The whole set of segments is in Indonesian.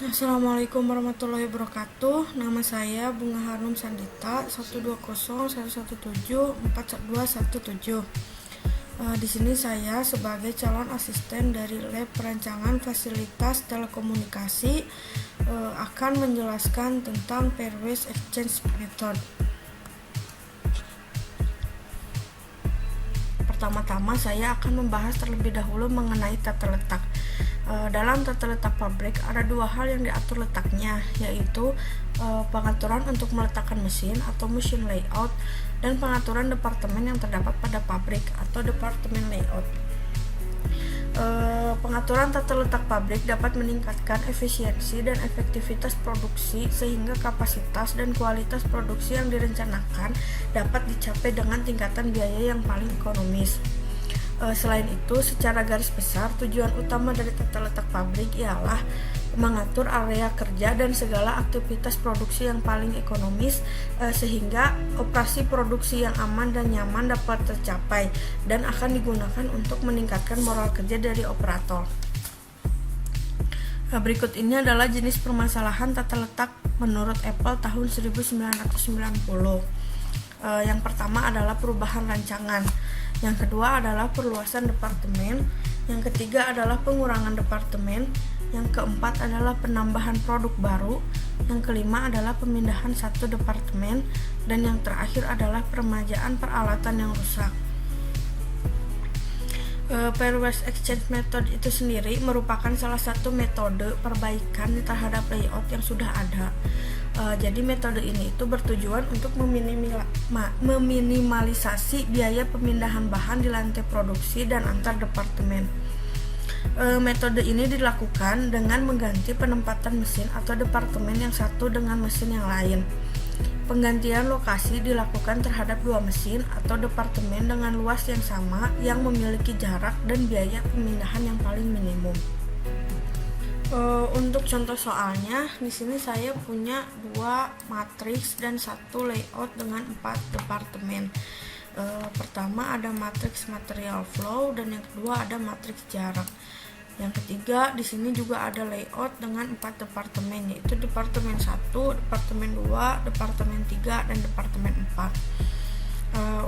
Assalamualaikum warahmatullahi wabarakatuh. Nama saya Bunga Hanum Sandita 12011174217. Di sini saya sebagai calon asisten dari Lab Perancangan Fasilitas Telekomunikasi akan menjelaskan tentang Pairwise Exchange Method. Pertama-tama saya akan membahas terlebih dahulu mengenai tata letak. Dalam tata letak pabrik ada dua hal yang diatur letaknya, yaitu pengaturan untuk meletakkan mesin atau machine layout dan pengaturan departemen yang terdapat pada pabrik atau departemen layout. Pengaturan tata letak pabrik dapat meningkatkan efisiensi dan efektivitas produksi sehingga kapasitas dan kualitas produksi yang direncanakan dapat dicapai dengan tingkatan biaya yang paling ekonomis. Selain itu, secara garis besar, tujuan utama dari tata letak pabrik ialah mengatur area kerja dan segala aktivitas produksi yang paling ekonomis sehingga operasi produksi yang aman dan nyaman dapat tercapai dan akan digunakan untuk meningkatkan moral kerja dari operator. Berikut ini adalah jenis permasalahan tata letak menurut Apple tahun 1990. Yang pertama adalah perubahan rancangan, yang kedua adalah perluasan departemen, yang ketiga adalah pengurangan departemen, yang keempat adalah penambahan produk baru, yang kelima adalah pemindahan satu departemen, dan yang terakhir adalah peremajaan peralatan yang rusak. Pairwise Exchange Method itu sendiri merupakan salah satu metode perbaikan terhadap layout yang sudah ada. Jadi metode ini itu bertujuan untuk meminimalisasi biaya pemindahan bahan di lantai produksi dan antar departemen. Metode ini dilakukan dengan mengganti penempatan mesin atau departemen yang satu dengan mesin yang lain. Penggantian lokasi dilakukan terhadap dua mesin atau departemen dengan luas yang sama yang memiliki jarak dan biaya pemindahan yang paling minimum. Untuk contoh soalnya, di sini saya punya dua matriks dan satu layout dengan 4 departemen. Pertama ada matriks material flow dan yang kedua ada matriks jarak. Yang ketiga, di sini juga ada layout dengan 4 departemen, yaitu departemen 1, departemen 2, departemen 3, dan departemen 4.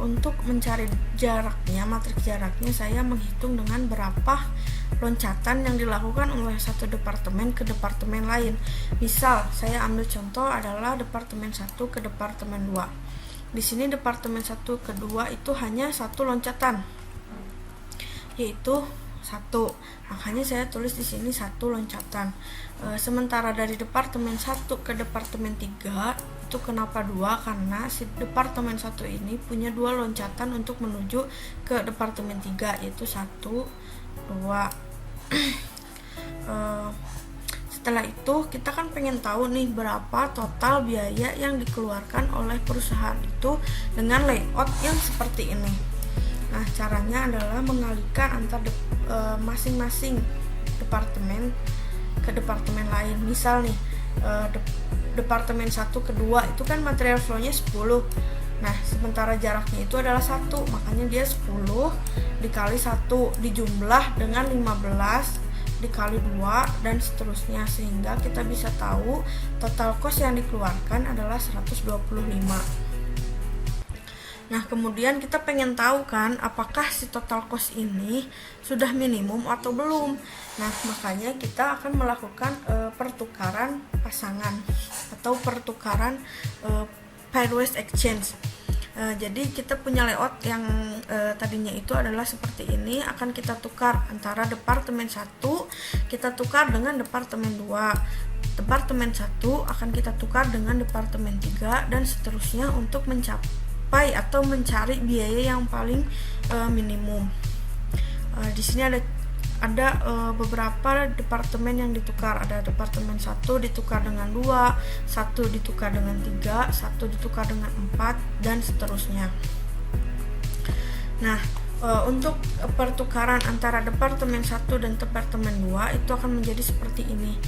Untuk mencari jaraknya, matriks jaraknya, saya menghitung dengan berapa loncatan yang dilakukan oleh satu departemen ke departemen lain. Misal, saya ambil contoh adalah departemen 1 ke departemen 2. Di sini departemen 1 ke 2 itu hanya satu loncatan, yaitu 1. Makanya saya tulis di sini 1 loncatan. Sementara dari departemen 1 ke departemen 3 itu kenapa 2? Karena si departemen 1 ini punya 2 loncatan untuk menuju ke departemen 3, yaitu 1, 2. Setelah itu kita kan pengen tahu nih berapa total biaya yang dikeluarkan oleh perusahaan itu dengan layout yang seperti ini. Nah, caranya adalah mengalihkan antar masing-masing departemen ke departemen lain. Misal nih, departemen 1 ke 2 itu kan material flow-nya 10. Nah, sementara jaraknya itu adalah 1, makanya dia 10 dikali 1 dijumlah dengan 15 dikali 2 dan seterusnya, sehingga kita bisa tahu total cost yang dikeluarkan adalah 125. Nah, kemudian kita pengen tahu kan apakah si total cost ini sudah minimum atau belum. Nah, makanya kita akan melakukan pertukaran pasangan atau pertukaran Pairwise Exchange. Jadi kita punya layout yang tadinya itu adalah seperti ini, akan kita tukar antara departemen 1 kita tukar dengan departemen 2, departemen 1 akan kita tukar dengan departemen 3, dan seterusnya untuk mencapai atau mencari biaya yang paling minimum. Di sini ada beberapa departemen yang ditukar. Ada departemen 1 ditukar dengan 2, 1 ditukar dengan 3, 1 ditukar dengan 4, dan seterusnya. Nah, untuk pertukaran antara departemen 1 dan departemen 2 itu akan menjadi seperti ini.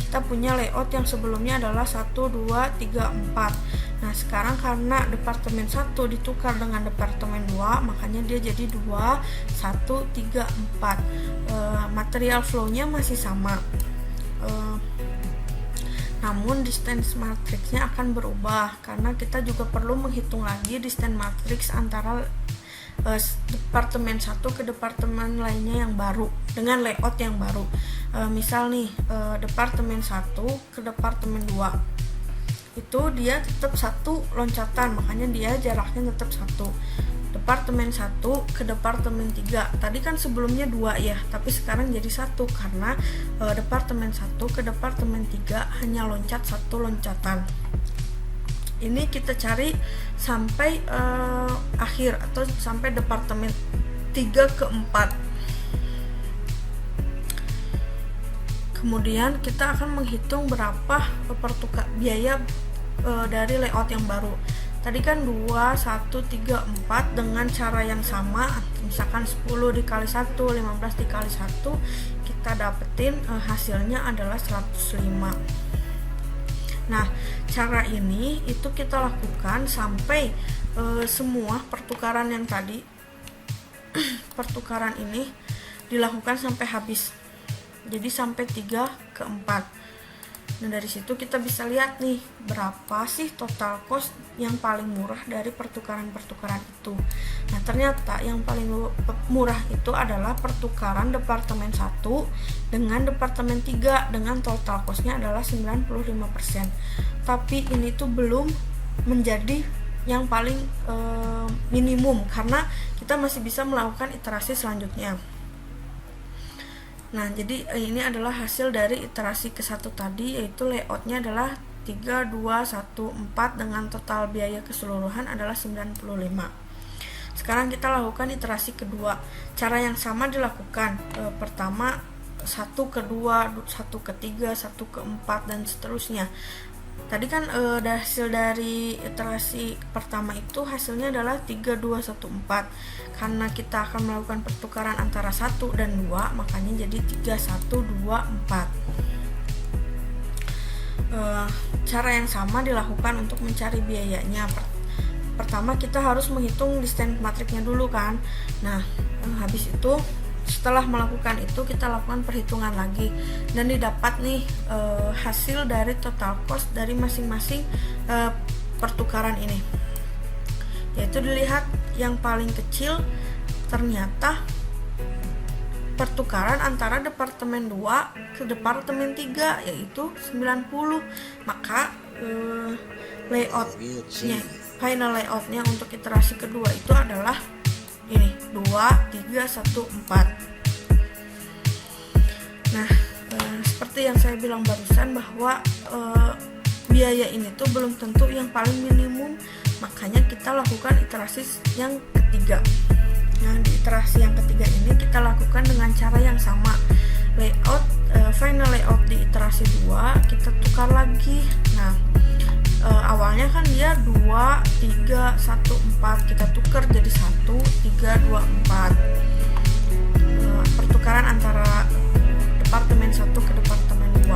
Kita punya layout yang sebelumnya adalah 1, 2, 3, 4. Nah, sekarang karena departemen 1 ditukar dengan departemen 2, makanya dia jadi 2, 1, 3, 4. Material flow-nya masih sama. Namun distance matrixnya akan berubah karena kita juga perlu menghitung lagi distance matrix antara departemen 1 ke departemen lainnya yang baru dengan layout yang baru. Misal nih, departemen 1 ke departemen 2 itu dia tetap satu loncatan, makanya dia jaraknya tetap 1. Departemen 1 ke departemen 3 tadi kan sebelumnya 2 ya, tapi sekarang jadi 1 karena departemen 1 ke departemen 3 hanya loncat 1 loncatan. Ini kita cari sampai akhir atau sampai departemen 3 ke 4. Kemudian kita akan menghitung berapa biaya dari layout yang baru. Tadi kan 2, 1, 3, 4 dengan cara yang sama, misalkan 10 dikali 1, 15 dikali 1, kita dapetin hasilnya adalah 105. Nah, cara ini itu kita lakukan sampai semua pertukaran yang tadi pertukaran ini dilakukan sampai habis. Jadi sampai 3 ke 4. Nah, dari situ kita bisa lihat nih berapa sih total cost yang paling murah dari pertukaran-pertukaran itu. Nah, ternyata yang paling murah itu adalah pertukaran departemen 1 dengan departemen 3 dengan total costnya adalah 95%. Tapi ini tuh belum menjadi yang paling minimum karena kita masih bisa melakukan iterasi selanjutnya. Nah, jadi ini adalah hasil dari iterasi ke-1 tadi, yaitu layoutnya adalah 3, 2, 1, 4 dengan total biaya keseluruhan adalah 95. Sekarang kita lakukan iterasi kedua. Cara yang sama dilakukan. Pertama 1 ke 2, 1 ke 3, 1 ke 4 dan seterusnya. Tadi kan hasil dari iterasi pertama itu hasilnya adalah 3, 2, 1, 4. Karena kita akan melakukan pertukaran antara 1 dan 2, makanya jadi 3, 1, 2, 4. Cara yang sama dilakukan untuk mencari biayanya. Pertama kita harus menghitung distance matrixnya dulu kan. Nah, habis itu setelah melakukan itu kita lakukan perhitungan lagi dan didapat nih hasil dari total cost dari masing-masing pertukaran ini, yaitu dilihat yang paling kecil ternyata pertukaran antara departemen 2 ke departemen 3 yaitu 90. Maka layoutnya, final layoutnya untuk iterasi kedua itu adalah ini 2, 3, 1, 4. Nah, seperti yang saya bilang barusan bahwa biaya ini tuh belum tentu yang paling minimum, makanya kita lakukan iterasi yang ketiga. Nah, di iterasi yang ketiga ini kita lakukan dengan cara yang sama. Layout final layout di iterasi 2 kita tukar lagi. Nah, awalnya kan dia 2, 3, 1, 4, kita tukar jadi 1, 3, 2, 4. Pertukaran antara departemen 1 ke departemen 2.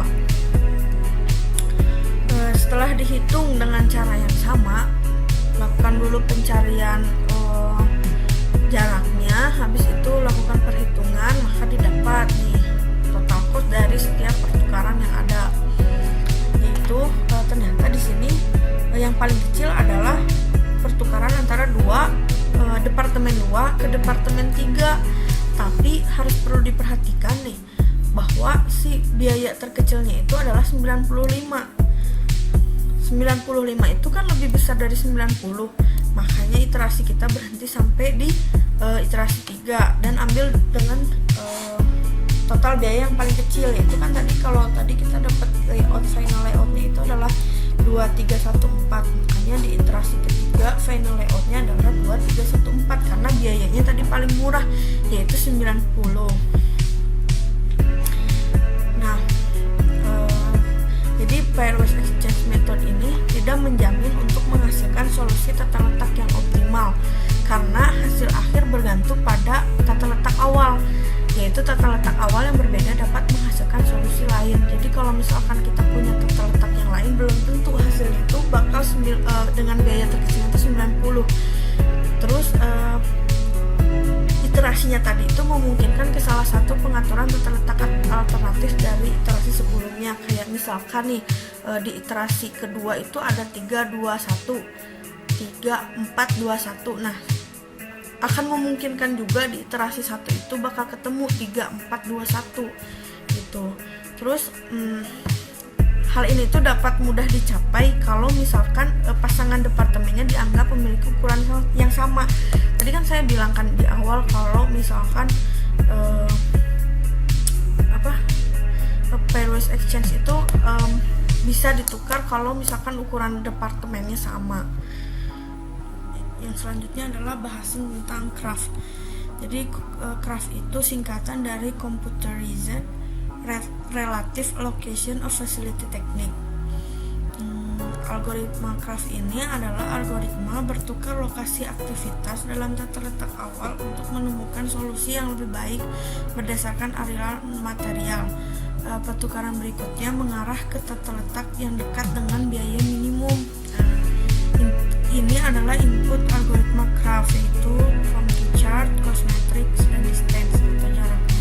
Setelah dihitung dengan cara yang sama, lakukan dulu pencarian jaraknya, habis itu lakukan perhitungan, maka didapat nih total cost dari setiap pertukaran yang ada. Yaitu ternyata di sini yang paling kecil adalah pertukaran antara departemen 2 ke departemen 3. Tapi harus perlu diperhatikan nih bahwa si biaya terkecilnya itu adalah 95. 95 itu kan lebih besar dari 90. Makanya iterasi kita berhenti sampai di iterasi 3 dan ambil dengan total biaya yang paling kecil, yaitu kan kalau tadi kita dapat layout final layoutnya itu adalah 2, 3, 1, 4. Makanya di iterasi ketiga final layoutnya adalah 2, 3, 1, 4 karena biayanya tadi paling murah yaitu 90. Nah, jadi pairwise exchange method ini tidak menjamin untuk menghasilkan solusi tata letak yang optimal karena hasil akhir bergantung pada tata letak awal, yaitu tata letak awal yang berbeda dapat menghasilkan solusi lain. Jadi kalau misalkan kita punya tata letak yang lain, belum tentu hasil itu bakal dengan biaya terkecilnya itu 90. Terus iterasinya tadi itu memungkinkan ke salah satu pengaturan tata letak alternatif dari iterasi sebelumnya. misalkan nih di iterasi kedua itu ada 3, 2, 1, 3, 4, 2, 1. Nah, akan memungkinkan juga di iterasi 1 itu bakal ketemu 3, 4, 2, 1 gitu. Terus hal ini tuh dapat mudah dicapai kalau misalkan pasangan departemennya dianggap memiliki ukuran yang sama. Tadi kan saya bilang kan di awal kalau misalkan pairwise exchange itu bisa ditukar kalau misalkan ukuran departemennya sama. Yang selanjutnya adalah bahasan tentang CRAF. Jadi CRAF itu singkatan dari Computerized Relative Allocation of Facility Technique. Algoritma CRAF ini adalah algoritma bertukar lokasi aktivitas dalam tata letak awal untuk menemukan solusi yang lebih baik berdasarkan aliran material. Pertukaran berikutnya mengarah ke tata letak yang dekat dengan biaya minimum. Ini adalah input algoritma CRAF, yaitu funky chart, cost matrix, dan distance atau jaraknya.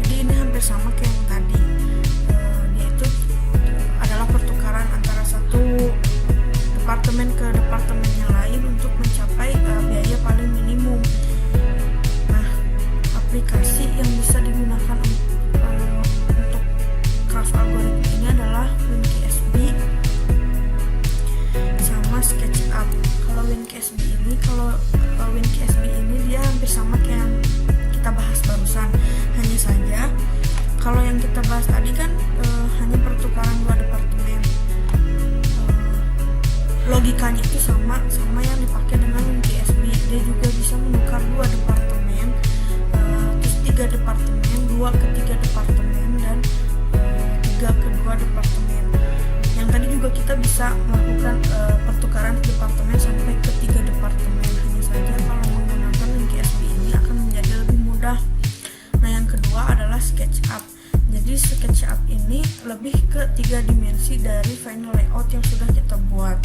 Jadi ini hampir sama kayak yang tadi, yaitu adalah pertukaran antara satu departemen ke departemen yang lain untuk mencapai biaya paling minimum. Nah, aplikasi yang bisa digunakan untuk CRAF algoritma ini adalah WinKSB sama SketchUp. Kalau WinKSB ini dia hampir sama kayak yang kita bahas barusan. Hanya saja kalau yang kita bahas tadi kan hanya pertukaran dua departemen. Logikanya itu sama yang dipakai dengan WinKSB. Dia juga bisa menukar dua departemen, terus 3 departemen, 2 ke 3 departemen, dan 3 ke 2 departemen. Yang tadi juga kita bisa melakukan pertukaran departemen sampai ke 3 departemen. Hanya saja kalau menggunakan WinKSB ini akan menjadi lebih mudah. Nah, yang kedua adalah SketchUp. Jadi SketchUp ini lebih ke 3 dimensi dari final layout yang sudah kita buat.